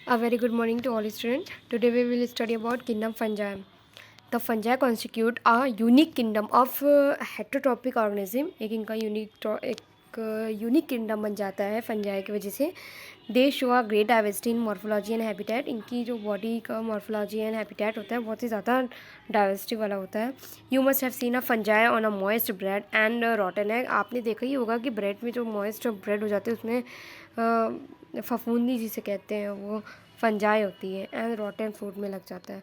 A very good morning to all students. Today we will study about kingdom fungi. The fungi constitute a unique kingdom of heterotrophic organism. एक इनका unique kingdom बन जाता है fungi की वजह से. दे show a great diversity in morphology and habitat. इनकी जो बॉडी का मॉर्फोलॉजी एंड हैबिटेट होता है बहुत ही ज़्यादा डाइवर्सिटी वाला होता है. You must have seen a fungi on a moist bread and रॉटन egg. आपने देखा ही होगा कि ब्रेड में जो मॉइस्ट ब्रेड हो जाते हैं उसमें फफूंदी जिसे कहते हैं वो फंजाई होती है एंड रॉटन फूड में लग जाता है.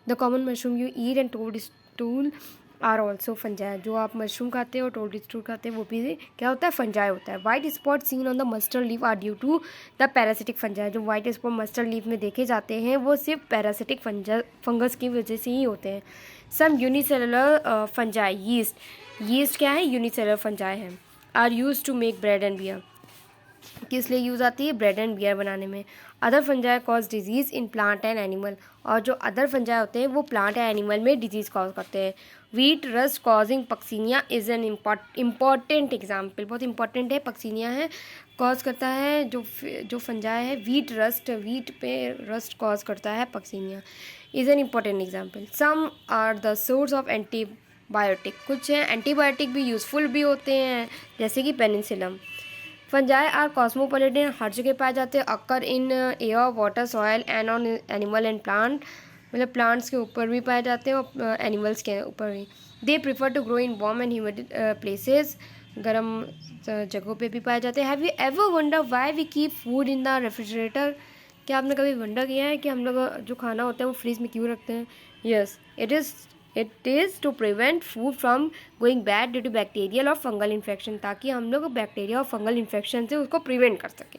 The common mushroom you eat and toadstool are also fungi. जो आप मशरूम खाते हैं और टोड स्टूल खाते हैं वो भी क्या होता है, फंजाई होता है. White spot seen on the mustard leaf are due to the parasitic fungi. जो वाइट स्पॉट मस्टर्ड लीफ में देखे जाते हैं वो सिर्फ पैरासिटिक फंगस की वजह से ही होते हैं. सम यूनिसेलुलर फंजाई यीस्ट क्या है, यूनिसेलुलर फंजाई है. Are use to make bread and beer. किस लिए यूज़ आती है, ब्रेड एंड बियर बनाने में. Other fungi cause disease in plant and animal. और जो अदर फंजाई होते हैं वो प्लांट या एनिमल में डिजीज़ कॉज करते हैं. Wheat rust causing Puccinia is an important example. बहुत इंपॉर्टेंट है, पक्सीनिया है, कॉज करता है जो फंजाई है वीट पे रस्ट कॉज करता है Puccinia. Is an important example. Some are the source of antibiotic. कुछ हैं एंटीबायोटिक भी यूज़फुल भी होते हैं जैसे कि पेनिसिलम. Fungi are cosmopolitan. हर जगह पाए जाते हैं. Occur in air water soil and on animal and plant. मतलब प्लांट्स के ऊपर भी पाए जाते हैं और एनिमल्स के ऊपर भी. They prefer to grow in warm and humid places. गर्म जगहों पे भी पाए जाते हैं. Have you ever wonder why we keep food in the refrigerator. क्या आपने कभी वंडर किया है कि हम लोग जो खाना होता है वो फ्रीज में क्यों रखते हैं. Yes, it is to prevent food from going bad due to bacterial और फंगल इन्फेक्शन. ताकि हम लोग बैक्टीरिया और फंगल इन्फेक्शन से उसको प्रिवेंट कर सकें.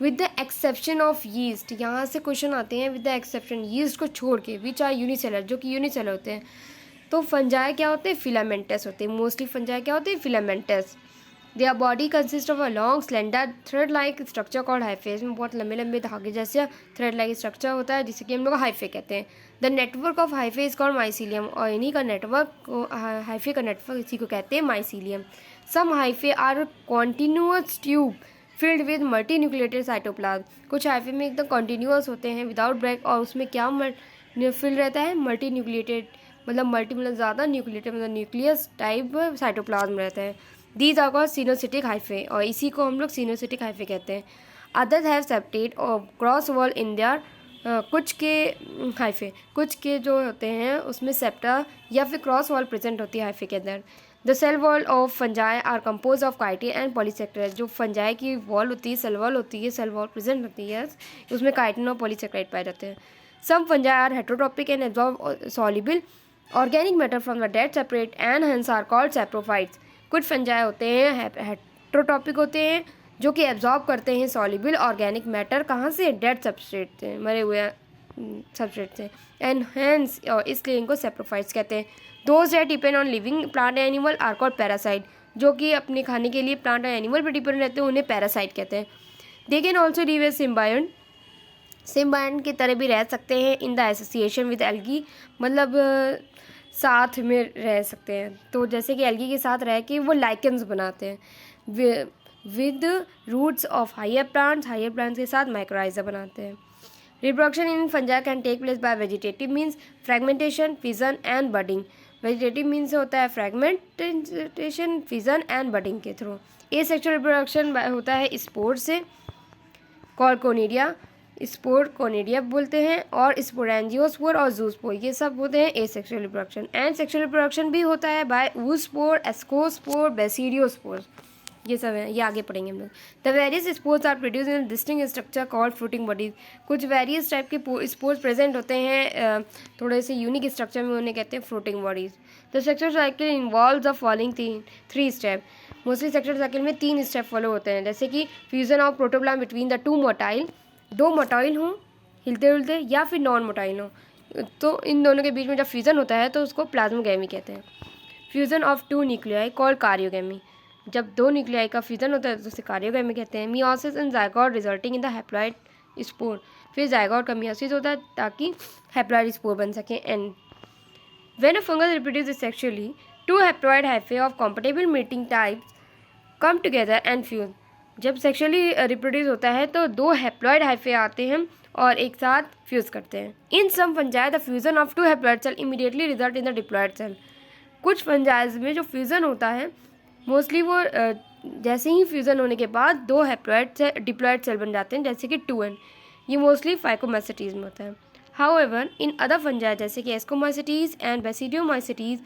With the exception of yeast. यहाँ से क्वेश्चन आते हैं विद द एक्सेप्शन यीस्ट को छोड़ के. विच आर यूनिसेलर, जो कि यूनिसेलर होते हैं. तो फंजाई क्या होते हैं, फिलामेंटस होते हैं. मोस्टली फंजाई क्या होते हैं, filamentous. Their body consist of a long slender thread like structure called hyphae. इसमें बहुत लंबे लंबे धागे जैसे थ्रेड लाइक स्ट्रक्चर होता है जिसे कि हम लोग हाइफे कहते हैं. The network of hyphae is called mycelium. और इन्हीं का नेटवर्क, हाइफे का नेटवर्क इसी को कहते हैं mycelium. Some hyphae are continuous tube filled with multinucleated cytoplasm. कुछ हाइफे में एकदम कॉन्टिन्यूअस होते हैं विदाउट ब्रेक और उसमें क्या फिल्ड रहता है, मल्टी न्यूक्लिएटेड. मतलब ज़्यादा न्यूक्लिएटेड मतलब न्यूक्लियस टाइप साइटोप्लाज्म रहता है. दीज आर कॉल्ड सिनोसिटिक हाइफे और इसी को हम लोग सिनोसिटिक हाइफे कहते हैं. अदर्स हैव सेप्टेट और क्रॉस वॉल इन देयर. कुछ के जो होते हैं उसमें सेप्टा या फिर क्रॉस वॉल प्रेजेंट होती है हाइफे के अंदर. The cell wall of fungi are compose of chitin and polysaccharide. जो फंजाई की वॉल होती है, सेल वॉल होती है, सेल वॉल प्रेजेंट होती है, उसमें काइटिन और पॉलीसेक्राइड पाए जाते हैं. Some fungi are heterotrophic and absorb soluble organic matter from the dead separate and hence are called saprophytes. कुछ फंजाई होते हैं हेटरोट्रॉपिक होते हैं जो कि एब्जॉर्ब करते हैं सॉल्युबल ऑर्गेनिक मैटर. कहाँ से, डेड सबस्ट्रेट से, मरे हुए सबस्ट्रेट से. एंड हेंस इसलिए इनको सैप्रोफाइट्स कहते हैं. Those that depend on living plant and animal are called parasite. जो कि अपने खाने के लिए प्लांट और एनिमल पर डिपेंड रहते हैं उन्हें पैरासाइट कहते हैं. They can also live as symbiont की तरह भी रह सकते हैं in the association with algae. मतलब साथ में रह सकते हैं. तो जैसे कि एल्गी के साथ रह के वो लाइकेंस बनाते हैं. With roots of higher plants के साथ माइक्रोराइजा बनाते हैं. Reproduction in fungi can take place by vegetative means fragmentation, fission and budding. Vegetative means होता है फ्रेगमेंटेशन, फिजन एंड बडिंग के थ्रू. एसेक्सुअल रिप्रोडक्शन होता है स्पोर से, कॉल कोनिडिया. स्पोर कोनिडिया बोलते हैं. और स्पोरेंजियोस्पोर और जूस्पोर ये सब होते हैं asexual reproduction. And sexual reproduction भी होता है बाय ऊस्पोर, एस्कोस्पोर, बेसिडियोस्पोर. ये सब है, ये आगे पढ़ेंगे हम लोग. The various spores are produce in distinct structure called fruiting bodies. कुछ वेरियस टाइप के स्पोर्स प्रेजेंट होते हैं थोड़े से यूनिक स्ट्रक्चर में, उन्हें कहते हैं fruiting bodies. The sexual cycle involve the following three step. Mostly sexual cycle में 3 स्टेप फॉलो होते हैं जैसे कि fusion of protoplasm between the 2 motile. 2 motile हों हिलते हुलते या फिर नॉन मोटाइल हों, तो इन दोनों के बीच में जब फ्यूज़न होता है तो उसको प्लाज्मोगेमी कहते हैं. Fusion of 2 nuclei called karyogamy. जब 2 न्यूक्लियाई का फ्यूज़न होता है तो उसे कारियोगेमी कहते हैं. Meiosis in zygote resulting in the haploid spore. फिर जायगोट का मियोसिस होता है ताकि हैप्लॉइड स्पोर बन सके. And when a fungus reproduces sexually 2 haploid hyphae of compatible mating types come together and fuse. जब सेक्सुअली रिप्रोड्यूस होता है तो 2 हैप्लॉइड हाइफे आते हैं और एक साथ फ्यूज़ करते हैं। In some fungi the fusion of 2 haploid cell immediately result in the diploid cell. कुछ फंजाइज में जो फ्यूज़न होता है मोस्टली वो जैसे ही फ्यूज़न होने के बाद 2 डिप्लॉयड सेल बन जाते हैं, जैसे कि 2N। ये मोस्टली फाइकोमाइसेटीज में होता है। हाउएवर इन अदर फंजाई जैसे कि ascomycetes and basidiomycetes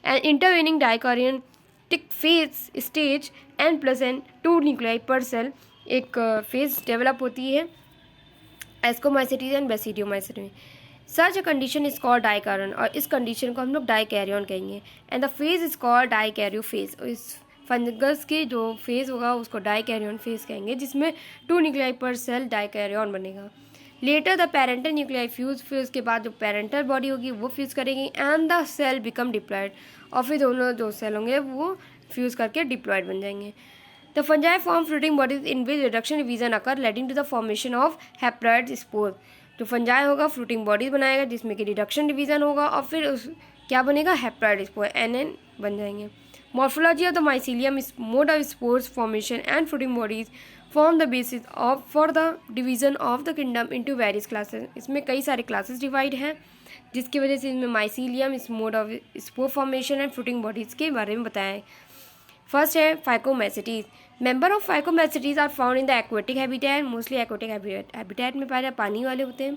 and intervening dikaryotic phase stage N + N 2 nuclei पर सेल एक फेज डेवलप होती है ascomycetes and basidiomycetes. Such a condition is called dikaryon, और इस कंडीशन को हम लोग डाइकैरियन कहेंगे। And the phase is called dikaryo phase. इस फंगस के जो फेज होगा उसको डाइकैरियन फेज कहेंगे, जिसमें 2 न्यूक्लियाई पर सेल डाइकैरियन बनेगा। Later the parental nuclei fuse, फिर उसके बाद जो पेरेंटल बॉडी होगी वो फ्यूज करेगी and the cell become diploid, और फिर दोनों जो सेल होंगे वो फ्यूज करके डिप्लॉयड बन जाएंगे। The fungi form fruiting bodies in which reduction division occur leading to the formation of haploid spore. जो फंजाई होगा फ्रूटिंग बॉडीज बनाएगा जिसमें कि रिडक्शन डिवीजन होगा और फिर क्या बनेगा, हैप्लॉइड स्पोर NN बन जाएंगे। Morphology of the mycelium is mode of spores formation and fruiting bodies form the basis of for the division of the kingdom into various classes. इसमें कई सारे क्लासेस डिवाइड हैं जिसकी वजह से इसमें माइसीलियम इस mode of spore formation and fruiting bodies के बारे में बताया है। फर्स्ट है phycomycetes. Member of phycomycetes are found in the aquatic habitat, mostly aquatic habitat में पाए जाते पानी वाले होते हैं।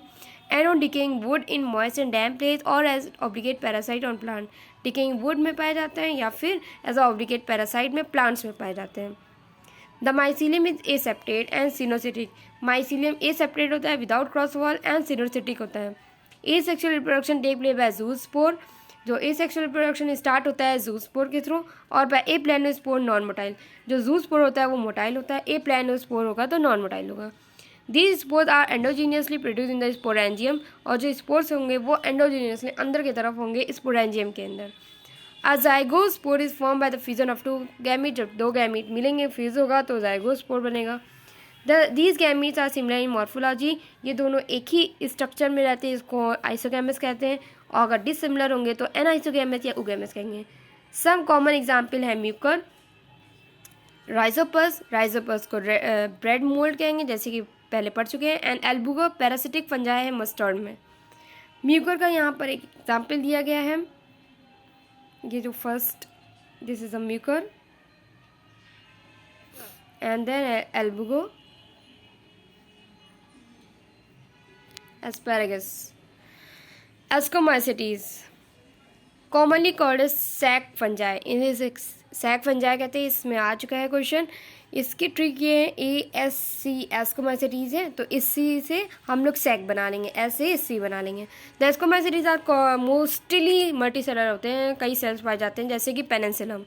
And on decaying wood in moist and damp place और as obligate parasite on plant. Decaying wood में पाए जाते हैं या फिर एज ऑब्लिगेट पैरासाइट में प्लांट्स में पाए जाते हैं। The mycelium is aseptate and coenocytic. Mycelium aseptate होता है without cross wall and coenocytic होता है। Asexual reproduction take place by zoospore. जो एसेक्सुअल रिप्रोडक्शन स्टार्ट होता है ज़ूस्पोर के थ्रू, और बाय ए प्लानोस्पोर नॉन मोटाइल। जो ज़ूस्पोर होता है वो मोटाइल होता है, ए प्लानोस्पोर होगा तो नॉन मोटाइल होगा। These spores are endogenously produce in the sporangium, और जो स्पोर्स होंगे वो एंडोजीनियसली अंदर की तरफ होंगे स्पोरेंजियम के अंदर। A zygospore is form by the fusion of 2 gamete. जब 2 गैमीट मिलेंगे फ्यूज होगा तो ज़ाइगोस्पोर बनेगा। These gametes are similar in morphology. ये दोनों एक ही स्ट्रक्चर में रहते हैं, इसको आइसोगैमस कहते हैं, और अगर डिसिमिलर होंगे तो एनाइसोगैमस या उगैमस कहेंगे। सम कॉमन एग्जाम्पल है म्यूकर, राइजोपस, राइजोपस को ब्रेड मोल्ड कहेंगे जैसे कि पहले पढ़ चुके हैं। एंड एल्बुगो पैरासिटिक फंजाई है मस्टर्ड में। म्यूकर का यहाँ पर एक एग्जाम्पल दिया गया है, ये जो first, this is a mucor and then albugo asparagus. Ascomycetes commonly called as sac fungi. इन्हें sac fungi कहते हैं। इसमें आ चुका है क्वेश्चन। इसकी ट्रिक ये है ASC एस्कोमाइसेटीज है तो इससी से हम लोग सैक बना लेंगे, ऐसे SC बना लेंगे। द एस्कोमाइसेटीज आर मोस्टली मल्टीसेलर होते हैं, कई सेल्स पाए जाते हैं जैसे कि पेनिसिलम,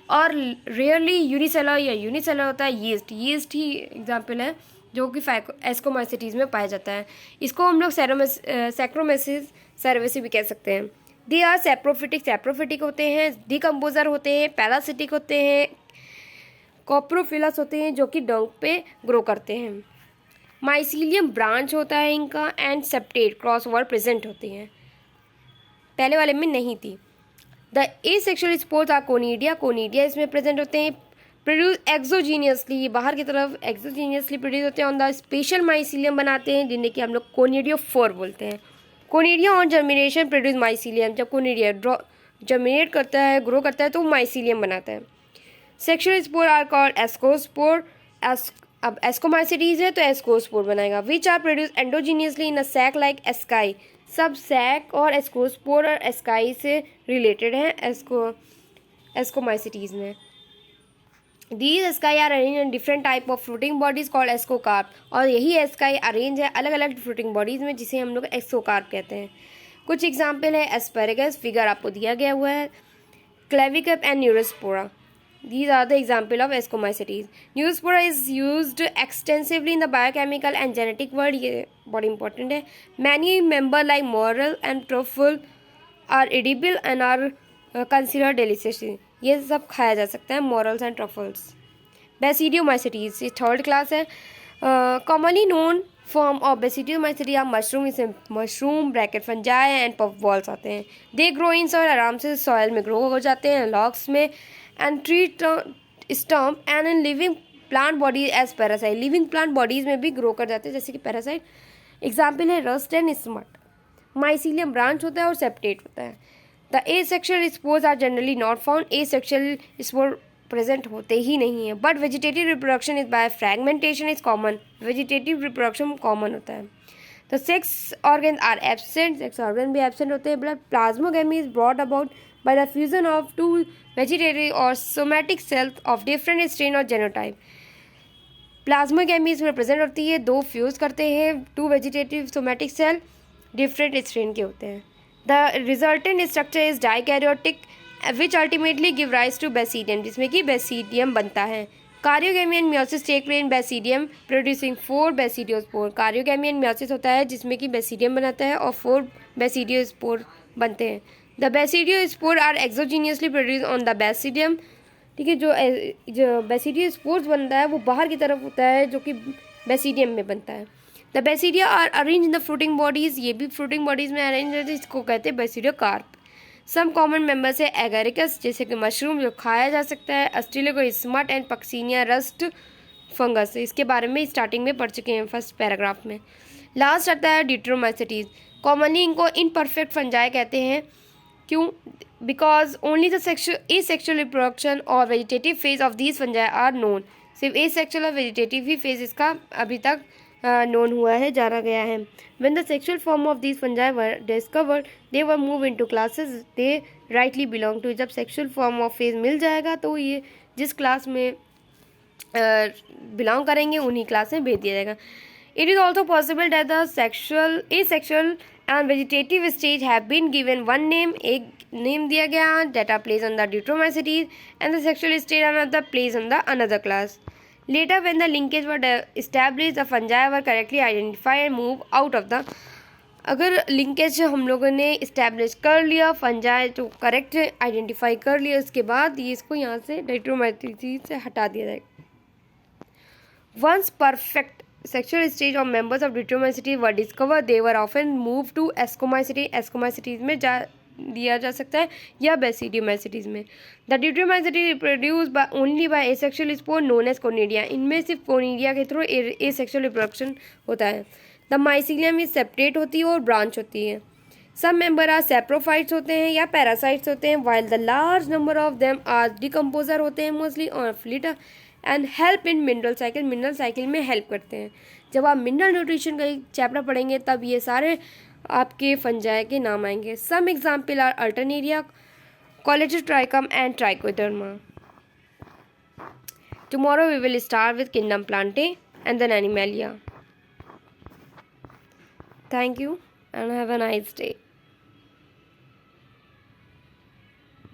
और रेयरली यूनिसेलर या यूनिसेलर होता है यीस्ट। यीस्ट ही एग्जाम्पल है जो कि एस्कोमाइसेटीज में पाया जाता है। इसको हम लोग सैक्रोमेसिस सर्वेसी भी कह सकते हैं। दे आर सैप्रोफिटिक, सैप्रोफिटिक होते हैं, डिकम्पोजर होते हैं, पैरासिटिक होते हैं, कॉप्रोफिलस होते हैं जो कि डंक पे ग्रो करते हैं। माइसीलियम ब्रांच होता है इनका, and septate cross over present होती हैं, पहले वाले में नहीं थी। The asexual spores are conidia, conidia इसमें प्रेजेंट होते हैं। प्रोड्यूस एक्सोजीनियसली, बाहर की तरफ एक्सोजीनियसली प्रोड्यूस होते हैं। ऑन द स्पेशल माइसीलियम बनाते हैं जिन्हें कि हम लोग कोनिडियोफोर बोलते हैं। Conidia on germination produce mycelium. जब कोनिडिया जर्मिनेट करता है, ग्रो करता है तो माइसीलियम बनाता है। Sexual spore are called ascospore. अब एस्कोमाइसेटीज है तो एस्कोस्पोर बनाएगा। Which are produce endogenously in a sac like ASCII. सब सैक और एस्कोस्पोर और एस्काई से रिलेटेड हैं एस्कोमाइसेटीज में। These ASCII are arrange in different type of fruiting bodies called ascocarp, और यही एस्काई अरेंज है अलग अलग फ्रूटिंग बॉडीज में जिसे हम लोग एस्कोकार्प कहते हैं। कुछ एग्जाम्पल है एस्पेरेगस, फिगर आपको दिया गया हुआ है, claviceps and neurospora. These are the example of Ascomycetes. Neurospora is used extensively in the biochemical and genetic world. ये बहुत important है। Many member like morel and truffle are edible and are considered delicious. ये सब खाया जा सकता है, morels and truffles. Basidiomycetes ये थर्ड क्लास है। Commonly known form of Basidiomycetes are mushroom, इसे mushroom bracket fungi and puff balls आते हैं। They grow in soil, आराम से soil में grow हो जाते हैं, logs में, and tree stump and in living plant body as parasite। living plant bodies में भी grow कर जाते हैं जैसे कि parasite। एग्जाम्पल है rust and smut. Mycelium branch होता है और सेपरेट होता है। The asexual spores are generally not found, asexual spore present होते ही नहीं है। But vegetative reproduction is by fragmentation is common, vegetative reproduction common होता है। The sex organ are absent, sex organ भी एब्सेंट होते हैं। But plasmogamy is brought about by the fusion of two vegetative और somatic cells of different strain और genotype. Plasmogamy इसमें present होती है, दो फ्यूज करते हैं two vegetative somatic cell, different strain के होते हैं। The resultant structure is dikaryotic which ultimately give rise to basidium, जिसमें कि बेसिडियम बनता है। Karyogamy and meiosis take place in basidium producing 4 basidiospore. Karyogamy and meiosis होता है जिसमें कि बेसिडियम बनाता है और 4 बेसिडियोस्पोर बनते हैं। The basidiospore are exogenously produce on the basidium, ठीक है। जो बेसिडियोस्पोर्स बनता है वो बाहर की तरफ होता है, जो कि बेसिडियम में बनता है। The basidia are arrange in the fruiting bodies, ये भी फ्रूटिंग बॉडीज में अरेंज रहते हैं, इसको कहते हैं बेसिडियोकार्प। सम कॉमन मेंबर्स है एगेरिकस, जैसे कि मशरूम जो खाया जा सकता है, Australia smut and Puccinia rust fungus, इसके बारे में स्टार्टिंग में पढ़ चुके हैं फर्स्ट पैराग्राफ में। लास्ट आता है डिट्रोमाइसिटीज। कॉमनली इनको इनपरफेक्ट फंजाई कहते हैं, क्यों? Because only the asexual reproduction और vegetative phase of these fungi are known. सिर्फ एसेक्सुअल और वेजिटेटिव ही फेज इसका अभी तक नोन हुआ है, जाना गया है। When the sexual form of these fungi were discovered, they were moved into classes they rightly belong to. जब sexual form of phase मिल जाएगा तो ये जिस क्लास में बिलोंग करेंगे उन्हीं क्लास में भेज दिया जाएगा। It is also possible that the asexual and vegetative stage have been given one name, एक नेम दिया गया, that are placed on the Diatomycetes, and the sexual stage another placed on the another class. Later, when the linkage were established, the fungi were correctly identified and move out of the. अगर linkage हम लोगों ने establish कर लिया, fungi तो correct identify कर लिया, उसके बाद ये इसको यहाँ से डाइट्रोमाइसिटी से हटा दिया जाएगा। Once perfect sexual stage of members of Diatomycetes were discovered, they were often moved to Ascomycetes. Ascomycetes में दिया जा सकता है या बेसिडियोमाइसिटीज में। The deuteromycete reproduce only by asexual spore known as conidia, इनमें सिर्फ कोनिडिया के थ्रू एसेक्सुअल रिप्रोडक्शन होता है। द माइसीलियम इज सेपरेट होती है और ब्रांच होती है। सब मेंबर आर सेप्रोफाइट्स होते हैं या पैरासाइट्स होते हैं, while the large number of them are decomposer होते हैं mostly on litter and help in mineral cycle, mineral cycle में हेल्प करते हैं। जब आप मिनरल न्यूट्रिशन का एक चैप्टर पढ़ेंगे तब ये सारे आपके फंजाई के नाम आएंगे। Some example are alternaria, colletotrichum and trichoderma. Tomorrow we will start with kingdom plantae and then animalia. Thank you and have a nice day.